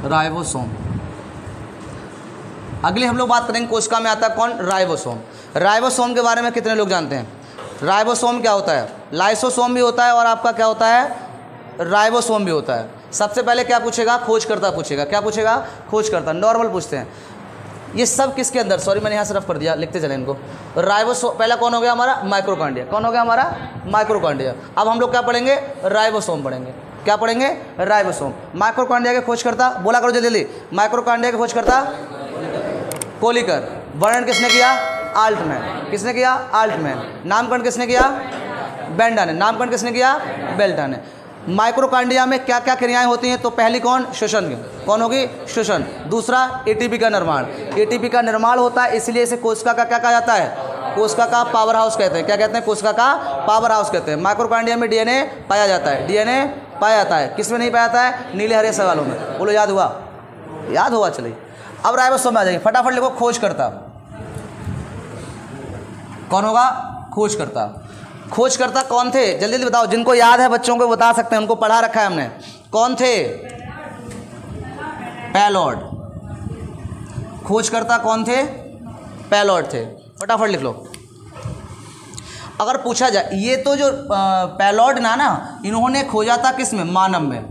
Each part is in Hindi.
राइबोसोम। अगली हम लोग बात करेंगे कोशिका में आता है कौन, राइबोसोम। राइबोसोम के बारे में कितने लोग जानते हैं? राइबोसोम क्या होता है? लाइसोसोम भी होता है और आपका क्या होता है, राइबोसोम भी होता है। सबसे पहले क्या पूछेगा, खोजकर्ता पूछेगा। क्या पूछेगा? खोजकर्ता। नॉर्मल पूछते हैं। ये सब किसके अंदर, सॉरी मैंने यहाँ से रफ कर दिया, लिखते चले इनको। राइबोसोम पहला कौन हो गया हमारा, माइक्रोकांडिया। कौन हो गया हमारा, माइक्रोकांडिया। अब हम लोग क्या पढ़ेंगे, राइबोसोम पढ़ेंगे। क्या पढ़ेंगे, राइबोसोम। माइक्रोकांडिया के खोजकर्ता बोला करो जल्दी जल्दी, माइक्रोकांडिया के खोजकर्ता कोलिकर। वर्णन किसने किया, आल्टमैन। किसने किया, आल्टमैन। नामकरण किसने किया, बेल्टा ने। नामकरण किसने किया, बेल्टा ने। माइक्रोकांडिया में क्या क्या क्रियाएं होती हैं? तो पहली कौन, श्वसन। कौन होगी, श्वसन। दूसरा एटीपी का निर्माण। एटीपी का निर्माण होता है, इसलिए इसे कोशिका का क्या कहा जाता है, कोशिका का पावर हाउस कहते हैं। क्या कहते हैं, कोशिका का पावर हाउस कहते हैं। माइक्रोकांडिया में डीएनए पाया जाता है। डीएनए पाया जाता है। किस में नहीं पाया जाता है, नीले हरे सवालों में। बोलो याद हुआ, याद हुआ। चलिए अब राइबोसोम में आ जाइए, फटाफट लिखो खोजकर्ता। कौन होगा, खोजकर्ता। खोजकर्ता कौन थे, जल्दी जल्दी बताओ। जिनको याद है बच्चों को बता सकते हैं, उनको पढ़ा रखा है हमने। कौन थे, पैलॉड। खोजकर्ता कौन थे, पैलॉड थे। फटाफट लिख लो। अगर पूछा जाए, ये तो जो पैलॉड ना इन्होंने खोजा था किस में, मानव में,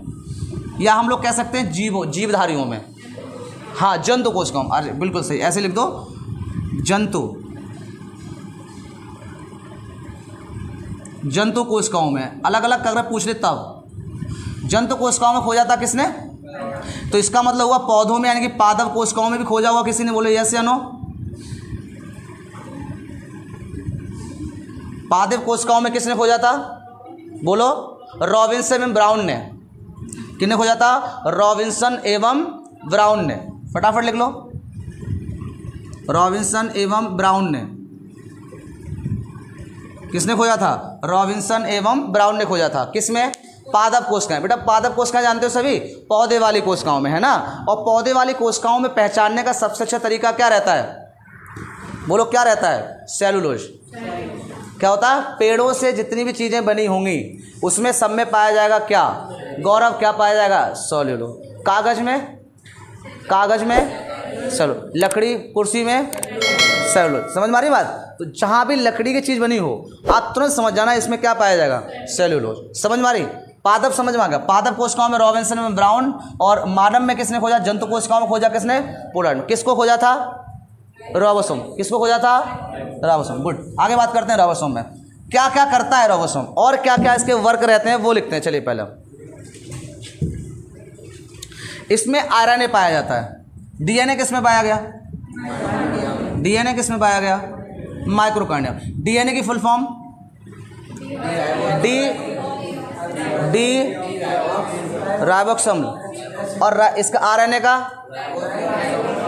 या हम लोग कह सकते हैं जीवधारियों में। हाँ, जंतु कोशिकाओं। अरे बिल्कुल सही, ऐसे लिख दो, जंतु कोशिकाओं में। अलग अलग अगर पूछ ले तब जंतु कोशिकाओं में खोजा था किसने, तो इसका मतलब हुआ पौधों में, यानी कि पादप कोशिकाओं में भी खोजा हुआ किसी ने। बोलो यस या नो। पादप कोशिकाओं में किसने खोजा था, बोलो, रॉबिन्सन एवं ब्राउन ने। किसने खोजा था, रॉबिन्सन एवं ब्राउन ने। फटाफट लिख लो, रॉबिन्सन एवं ब्राउन ने। किसने खोजा था, रॉबिन्सन एवं ब्राउन ने खोजा था। किसमें, पादप कोशिकाएं। बेटा पादप कोशिकाएं जानते हो सभी, पौधे वाली कोशिकाओं में, है ना। और पौधे वाली कोशिकाओं में पहचानने का सबसे अच्छा तरीका क्या रहता है, बोलो क्या रहता है, सेलुलोज। क्या होता है, पेड़ों से जितनी भी चीज़ें बनी होंगी उसमें सब में पाया जाएगा क्या, गौरव, क्या पाया जाएगा, सेलुलोज। कागज में चलो, लकड़ी कुर्सी में सेलुलोज। समझ में आ रही बात। तो जहाँ भी लकड़ी की चीज़ बनी हो आप तुरंत समझ जाना इसमें क्या पाया जाएगा, सेलुलोज। समझ में आ रही। पादप समझ में आ गया। पादप कोशिकाओं में रॉबिन्सन में ब्राउन, और मानव में किसने खोजा, जंतु कोशिकाओं में खोजा किसने, पोलार्ड। किसको खोजा था, राइबोसोम। किसको खोजा था, राइबोसोम। गुड। आगे बात करते हैं राइबोसोम में क्या क्या करता है राइबोसोम, और क्या क्या इसके वर्क रहते हैं वो लिखते हैं। चलिए पहले इसमें आरएनए पाया जाता है। डीएनए किसमें पाया गया, डीएनए किसमें पाया गया, माइक्रोकांडिया। डीएनए की फुल फॉर्म डी राइबोक्स अम्ल, और इसका आरएनए का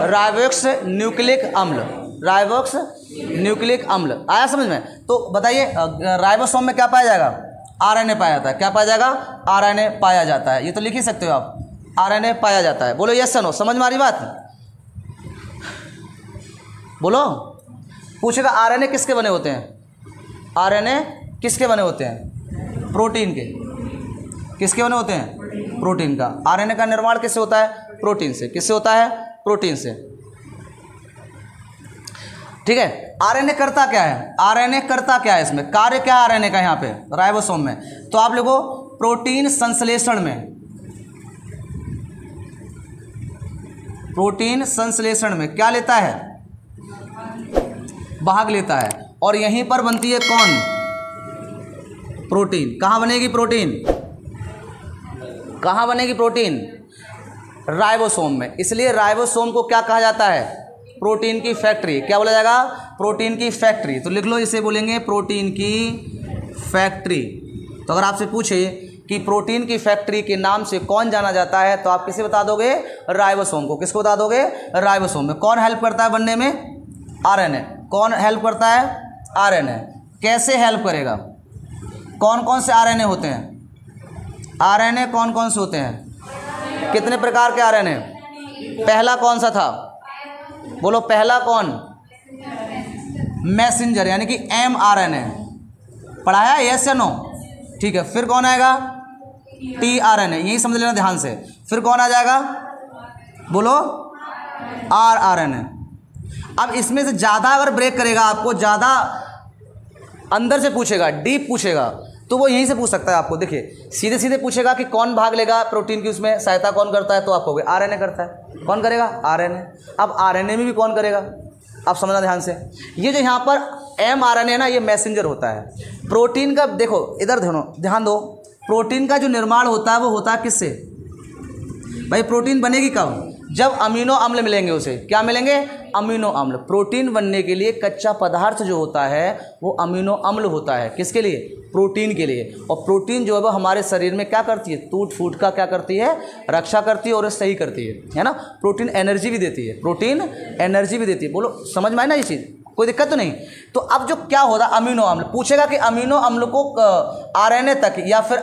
राइबोक्स न्यूक्लिक अम्ल। राइबोक्स न्यूक्लिक अम्ल आया समझ में। तो बताइए राइबोसोम में क्या पाया जाएगा, आरएनए पाया जाता है। क्या पाया जाएगा, आरएनए पाया जाता है। ये तो लिख ही सकते हो आप, आरएनए पाया जाता है। बोलो यस नो। समझ में आ रही बात, बोलो। पूछेगा आरएनए किसके बने होते हैं, आरएनए किसके बने होते हैं, प्रोटीन के। किसके बने होते हैं, प्रोटीन का। आरएनए का निर्माण किससे होता है, प्रोटीन से। किससे होता है, प्रोटीन से। ठीक है। आरएनए करता क्या है, आरएनए करता क्या है, इसमें कार्य क्या है आरएनए का यहाँ पे राइबोसोम में। तो आप लोगों प्रोटीन संश्लेषण में, प्रोटीन संश्लेषण में क्या लेता है, भाग लेता है। और यहीं पर बनती है कौन, प्रोटीन। कहाँ बनेगी प्रोटीन, कहाँ बनेगी प्रोटीन, राइबोसोम में। इसलिए राइबोसोम को क्या कहा जाता है, प्रोटीन की फैक्ट्री। क्या बोला जाएगा, प्रोटीन की फैक्ट्री। तो लिख लो, इसे बोलेंगे प्रोटीन की फैक्ट्री। तो अगर आपसे पूछे कि प्रोटीन की फैक्ट्री के नाम से कौन जाना जाता है, तो आप किसे बता दोगे, राइबोसोम को। किसको बता दोगे, राइबोसोम में। कौन हेल्प करता है बनने में, आरएनए। कौन हेल्प करता है, आरएनए। कैसे हेल्प करेगा, कौन कौन से आरएनए होते हैं, आरएनए कौन कौन से होते हैं, कितने प्रकार के आरएनए। पहला कौन सा था, बोलो पहला कौन, मैसेंजर यानी कि mRNA। पढ़ाया यस या नो, ठीक है। फिर कौन आएगा, tRNA, यही समझ लेना ध्यान से। फिर कौन आ जाएगा, बोलो RNA। अब इसमें से ज़्यादा अगर ब्रेक करेगा, आपको ज़्यादा अंदर से पूछेगा, डीप पूछेगा, तो वो यहीं से पूछ सकता है आपको। देखिए सीधे सीधे पूछेगा कि कौन भाग लेगा प्रोटीन की, उसमें सहायता कौन करता है, तो आप कहोगे RNA करता है। कौन करेगा? RNA। अब RNA में भी कौन करेगा, आप समझना ध्यान से। ये जो यहाँ पर mRNA है ना, ये मैसेंजर होता है प्रोटीन का। देखो इधर ध्यान दो, प्रोटीन का जो निर्माण होता है वो होता है किससे भाई? प्रोटीन बनेगी कब? जब अमीनो अम्ल मिलेंगे उसे। क्या मिलेंगे? अमीनो अम्ल। प्रोटीन बनने के लिए कच्चा पदार्थ जो होता है वो अमीनो अम्ल होता है। किसके लिए? प्रोटीन के लिए। और प्रोटीन जो है वो हमारे शरीर में क्या करती है? टूट फूट का क्या करती है? रक्षा करती है और सही करती है ना। प्रोटीन एनर्जी भी देती है, प्रोटीन एनर्जी भी देती है। बोलो समझ में आए ना ये चीज़? कोई दिक्कत तो नहीं। तो अब जो क्या होता है, अमीनो अम्ल पूछेगा कि अमीनो अम्ल को RNA तक या फिर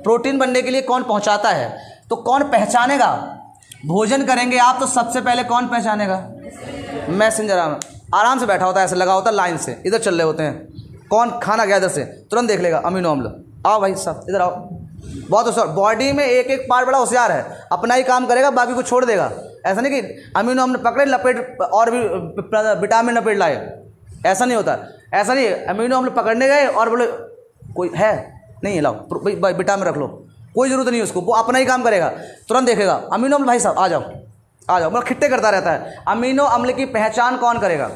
प्रोटीन बनने के लिए कौन पहुंचाता है, तो कौन पहचानेगा? भोजन करेंगे आप तो सबसे पहले कौन पहचानेगा? मैसेंजर आराम से बैठा होता है, ऐसे लगा होता है लाइन से, इधर चल रहे होते हैं, कौन खाना गया इधर से तुरंत देख लेगा अमीनो अम्ल। आओ भाई साहब इधर आओ। बहुत होशियार, बॉडी में एक एक पार्ट बड़ा होशियार है, अपना ही काम करेगा, बाकी को छोड़ देगा। ऐसा नहीं कि अमीनो अम्ल पकड़े लपेट और भी विटामिन लपेट लाए, ऐसा नहीं होता। ऐसा नहीं, अमीनो अम्ल पकड़ने गए और बोले कोई है नहीं, लाओ विटामिन रख लो, कोई ज़रूरत नहीं उसको, वो अपना ही काम करेगा, तुरंत देखेगा अमीनो अम्ल। भाई साहब आ जाओ आ जाओ, मतलब खिट्टे करता रहता है। अमीनो अम्ल की पहचान कौन करेगा?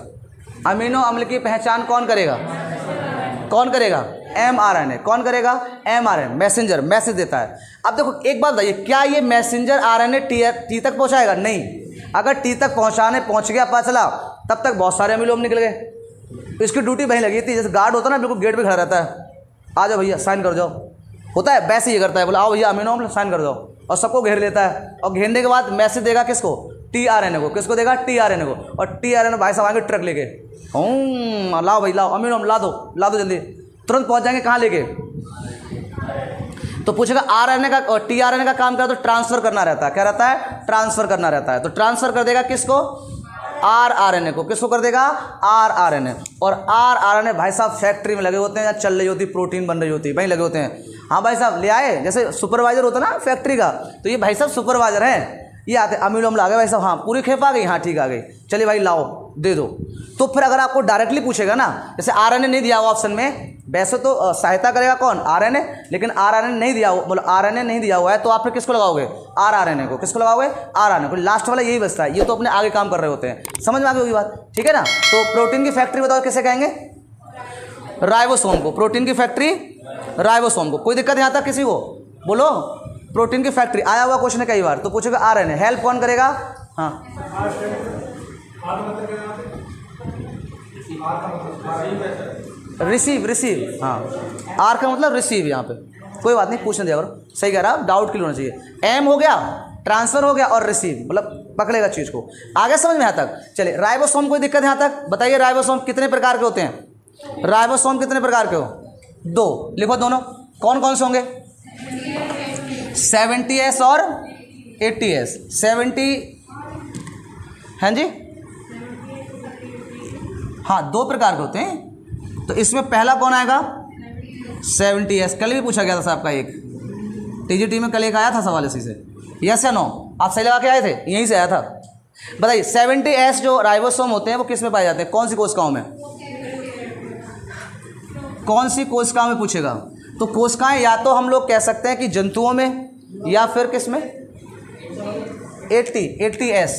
अमीनो अम्ल की पहचान कौन करेगा? कौन करेगा? mRNA। कौन करेगा? mRNA, मैसेंजर, मैसेज देता है। अब देखो एक बात बताइए, क्या ये मैसेंजर RNA टी तक पहुंचाएगा? नहीं। अगर टी तक पहुंच गया, पता चला, तब तक बहुत सारे अमीनो अम्ल निकल गए। इसकी ड्यूटी वहीं लगी थी, जैसे गार्ड होता है ना, बिल्कुल गेट पे खड़ा रहता है, आ जाओ भैया साइन कर जाओ, होता है वैसे ही करता है, बोला आओ भैया अमीनो अम्ल साइन कर जाओ, और सबको घेर लेता है। और घेरने के बाद मैसेज देगा किसको? tRNA को। किसको देगा? tRNA को। और tRNA भाई साहब आएंगे ट्रक लेके, लाओ भाई लाओ अमीनो अम्ल ला दो जल्दी, तुरंत पहुंच जाएंगे कहाँ लेके? तो पूछेगा RNA का और tRNA का काम क्या? तो ट्रांसफर करना रहता है। क्या रहता है? ट्रांसफर करना रहता है। तो ट्रांसफर कर देगा किसको? rRNA को। किसको कर देगा? rRNA। और rRNA भाई साहब फैक्ट्री में लगे होते हैं, या चल रही होती, प्रोटीन बन रही होती है, वहीं लगे होते हैं। हाँ भाई साहब ले आए, जैसे सुपरवाइजर होता है ना फैक्ट्री का, तो ये भाई साहब सुपरवाइजर हैं, ये आते अमीनो अम्ल आ गए भाई साहब, हाँ पूरी खेप आ गई, हाँ ठीक आ गई, चलिए भाई लाओ दे दो। तो फिर अगर आपको डायरेक्टली पूछेगा ना, जैसे RNA नहीं दिया हुआ ऑप्शन में, वैसे तो सहायता करेगा कौन? RNA, लेकिन RNA नहीं दिया हुआ, बोलो RNA नहीं दिया हुआ है, तो आप फिर किसको लगाओगे? rRNA को। किसको लगाओगे? rRNA को। लास्ट वाला यही बचता है, ये तो अपने आगे काम कर रहे होते हैं। समझ में आ गई होगी बात? ठीक है ना। तो प्रोटीन की फैक्ट्री बताओ किसे कहेंगे? राइबोसोम को। प्रोटीन की फैक्ट्री राइबोसोम को। कोई दिक्कत यहाँ तक किसी को? बोलो प्रोटीन की फैक्ट्री आया हुआ क्वेश्चन है कई बार, तो पूछेगा RNA। हेल्प कौन करेगा? हाँ रिसीव, हाँ R का मतलब रिसीव, यहाँ पे कोई बात नहीं, पूछने दिया करो, सही कह रहा है, डाउट क्लियर होना चाहिए। M हो गया, ट्रांसफर हो गया, और रिसीव मतलब पकड़ेगा चीज़ को। आगे समझ में यहाँ तक? चलिए राइबोसोम, कोई दिक्कत यहाँ तक? बताइए राइबोसोम कितने प्रकार के होते हैं? राइबोसोम कितने प्रकार के हो? 2। लिखो दोनों, कौन कौन से होंगे? 70S और 80S। 70, हाँ जी, हाँ 2 प्रकार के होते हैं। तो इसमें पहला कौन आएगा? 70S। कल भी पूछा गया था साहब का, एक TGT में कल एक आया था सवाल इसी से, यस या नो? आप सही लगा के आए थे, यहीं से आया था। बताइए 70S जो राइबोसोम होते हैं वो किस में पाए जाते हैं? कौन सी कोशिकाओं में? कौन सी कोशिकाओं में पूछेगा? तो कोशिकाएं या तो हम लोग कह सकते हैं कि जंतुओं में, या फिर किस में? 80S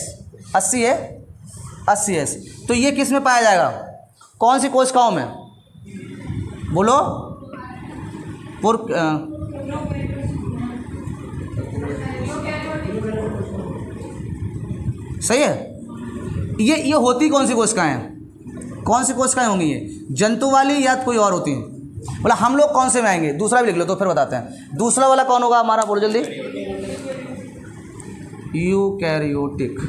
80 है, 80S। तो ये किस में पाया जाएगा? कौन सी कोशिकाओं में? बोलो सही है। ये होती कौन सी कोशिकाएं हैं? कौन सी कोशिकाएं होंगी ये? जंतु वाली या कोई और होती हैं? बोला हम लोग कौन से में आएंगे? दूसरा भी लिख लो तो फिर बताते हैं। दूसरा वाला कौन होगा हमारा? बोलो जल्दी। यूकैरियोटिक।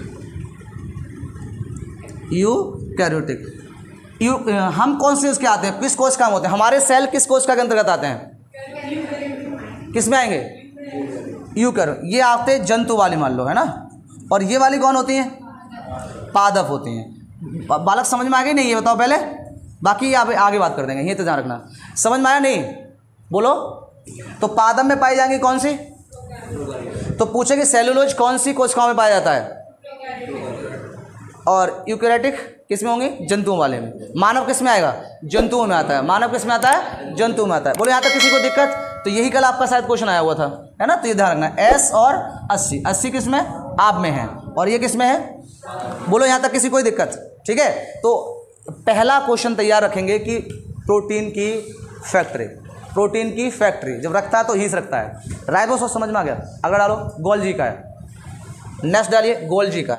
हम कौन से उसके आते हैं? किस कोशिका में होते हैं? हमारे सेल किस कोशिका के अंतर्गत आते हैं? किस में आएंगे? यूकैरियोट। ये आते हैं जंतु वाली मान लो, है ना। और ये वाली कौन होती हैं? पादप होती हैं। बालक समझ में आ गई नहीं? ये बताओ पहले, बाकी आगे बात कर देंगे, ये तो ध्यान रखना। समझ में आया नहीं? बोलो। तो पादप में पाई जाएंगी कौन सी? तो पूछे कि सेलुलोज कौन सी कोशिकाओं में पाया जाता है, और यूकैरियोटिक किस में होंगे, जंतुओं वाले में। मानव किस में आएगा, जंतुओं में आता है। मानव किस में आता है, जंतुओं में आता है। बोलो यहाँ तक किसी को दिक्कत? तो यही कल आपका शायद क्वेश्चन आया हुआ था, है ना। तो ये ध्यान रखना, एस और 80, 80 किस में, आप में है, और ये किस में है। बोलो यहाँ तक किसी कोई दिक्कत? ठीक है, तो पहला क्वेश्चन तैयार रखेंगे कि प्रोटीन की फैक्ट्री, प्रोटीन की फैक्ट्री जब रखता है तो हीस रखता है। राइबोसोम समझ में आ गया? अगर डालो गोल्जी का है, नेक्स्ट डालिए गोल्जी का।